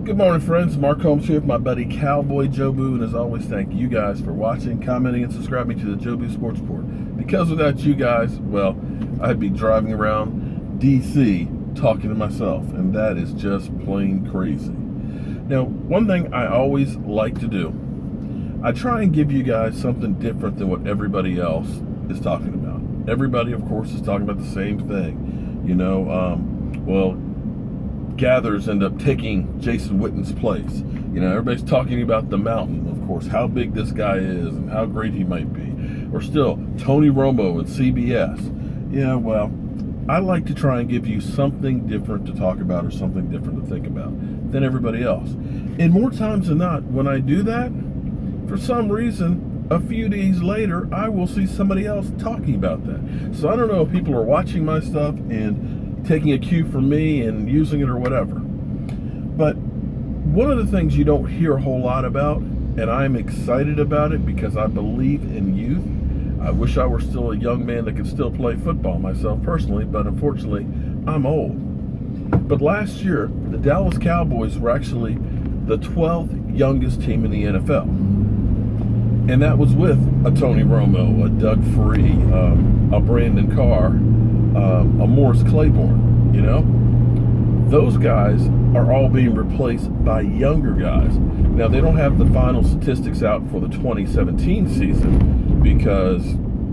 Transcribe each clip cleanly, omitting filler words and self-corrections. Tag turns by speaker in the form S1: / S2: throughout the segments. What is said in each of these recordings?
S1: Good morning, friends. Mark Holmes here with my buddy Cowboy Joe Boo, and as always, thank you guys for watching, commenting, and subscribing to the Joe Boo Sports Report. Because without you guys, well, I'd be driving around D.C. talking to myself, and that is just plain crazy. Now, one thing I always like to do, I try and give you guys something different than what everybody else is talking about. Everybody, of course, is talking about the same thing. Gathers end up taking Jason Witten's place. Everybody's talking about the mountain, of course, how big this guy is and how great he might be. Or still, Tony Romo and CBS. I like to try and give you something different to talk about or something different to think about than everybody else. And more times than not, when I do that, for some reason, a few days later, I will see somebody else talking about that. So I don't know if people are watching my stuff and taking a cue from me and using it or whatever. But one of the things you don't hear a whole lot about, and I'm excited about it because I believe in youth. I wish I were still a young man that could still play football myself personally, but unfortunately, I'm old. But last year, the Dallas Cowboys were actually the 12th youngest team in the NFL. And that was with a Tony Romo, a Doug Free, a Brandon Carr, a Morris Claiborne. Those guys are all being replaced by younger guys. Now, they don't have the final statistics out for the 2017 season because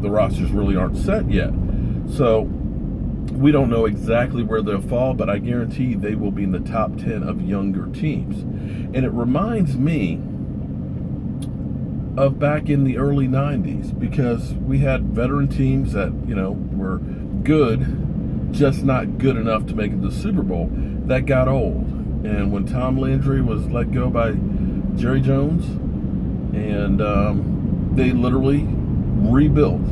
S1: the rosters really aren't set yet. So we don't know exactly where they'll fall, but I guarantee they will be in the top 10 of younger teams. And it reminds me of back in the early 90s, because we had veteran teams that, were good, just not good enough to make it to the Super Bowl, that got old. And when Tom Landry was let go by Jerry Jones, and they literally rebuilt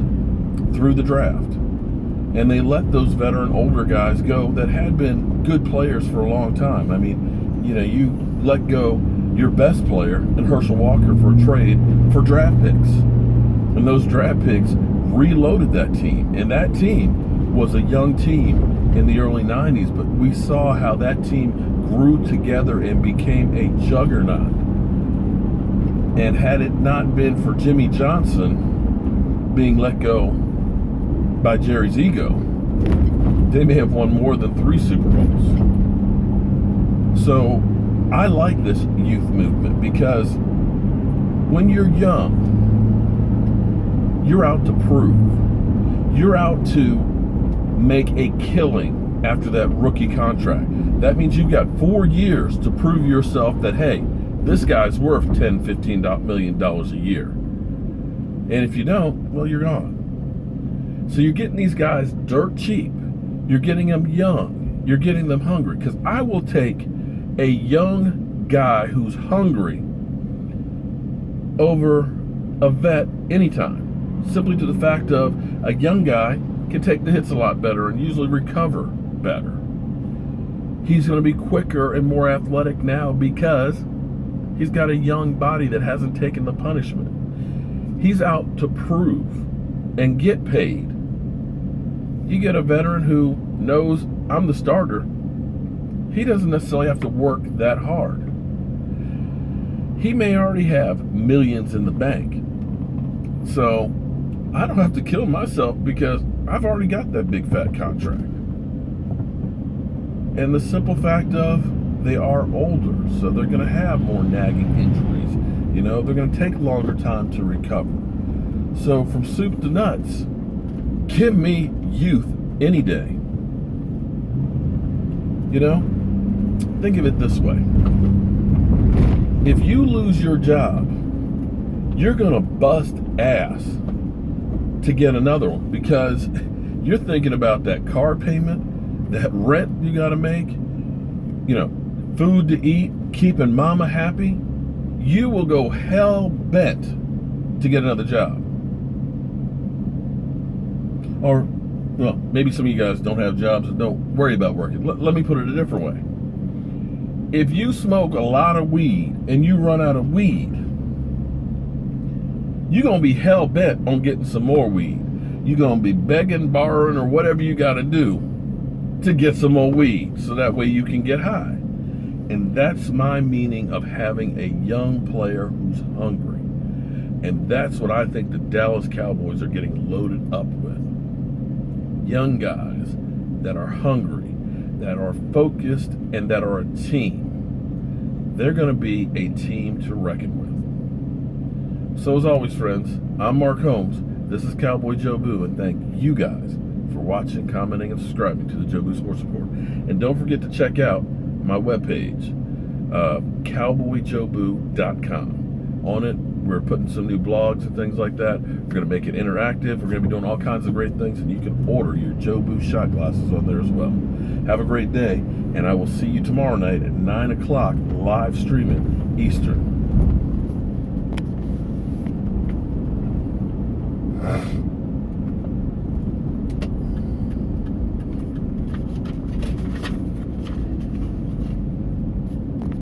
S1: through the draft. And they let those veteran older guys go that had been good players for a long time. I mean, you let go your best player in Herschel Walker for a trade for draft picks. And those draft picks reloaded that team. And that team was a young team in the early 90s, but we saw how that team grew together and became a juggernaut. And had it not been for Jimmy Johnson being let go by Jerry's ego, they may have won more than 3 Super Bowls. So I like this youth movement because when you're young, you're out to prove. You're out to make a killing after that rookie contract. That means you've got 4 years to prove yourself that, hey, this guy's worth $10, $15 million a year. And if you don't, well, you're gone. So you're getting these guys dirt cheap. You're getting them young. You're getting them hungry. Because I will take a young guy who's hungry over a vet anytime. Simply to the fact of a young guy can take the hits a lot better and usually recover better. He's going to be quicker and more athletic now because he's got a young body that hasn't taken the punishment. He's out to prove and get paid. You get a veteran who knows I'm the starter. He doesn't necessarily have to work that hard. He may already have millions in the bank. So I don't have to kill myself because I've already got that big fat contract. And the simple fact of they are older, so they're going to have more nagging injuries. They're going to take longer time to recover. So from soup to nuts, give me youth any day. Think of it this way. If you lose your job, you're going to bust ass to get another one because you're thinking about that car payment, that rent you got to make, food to eat, keeping mama happy. You will go hell bent to get another job. Or, maybe some of you guys don't have jobs and don't worry about working. Let me put it a different way. If you smoke a lot of weed and you run out of weed, you're going to be hell bent on getting some more weed. You're going to be begging, borrowing, or whatever you got to do to get some more weed so that way you can get high. And that's my meaning of having a young player who's hungry. And that's what I think the Dallas Cowboys are getting loaded up with. Young guys that are hungry, that are focused, and that are a team. They're going to be a team to reckon with. So as always, friends, I'm Mark Holmes. This is Cowboy Joe Boo, and thank you guys for watching, commenting, and subscribing to the Joe Boo Sports Report. And don't forget to check out my webpage, cowboyjoeboo.com. On it, we're putting some new blogs and things like that. We're going to make it interactive. We're going to be doing all kinds of great things, and you can order your Joe Boo shot glasses on there as well. Have a great day, and I will see you tomorrow night at 9 o'clock, live streaming Eastern.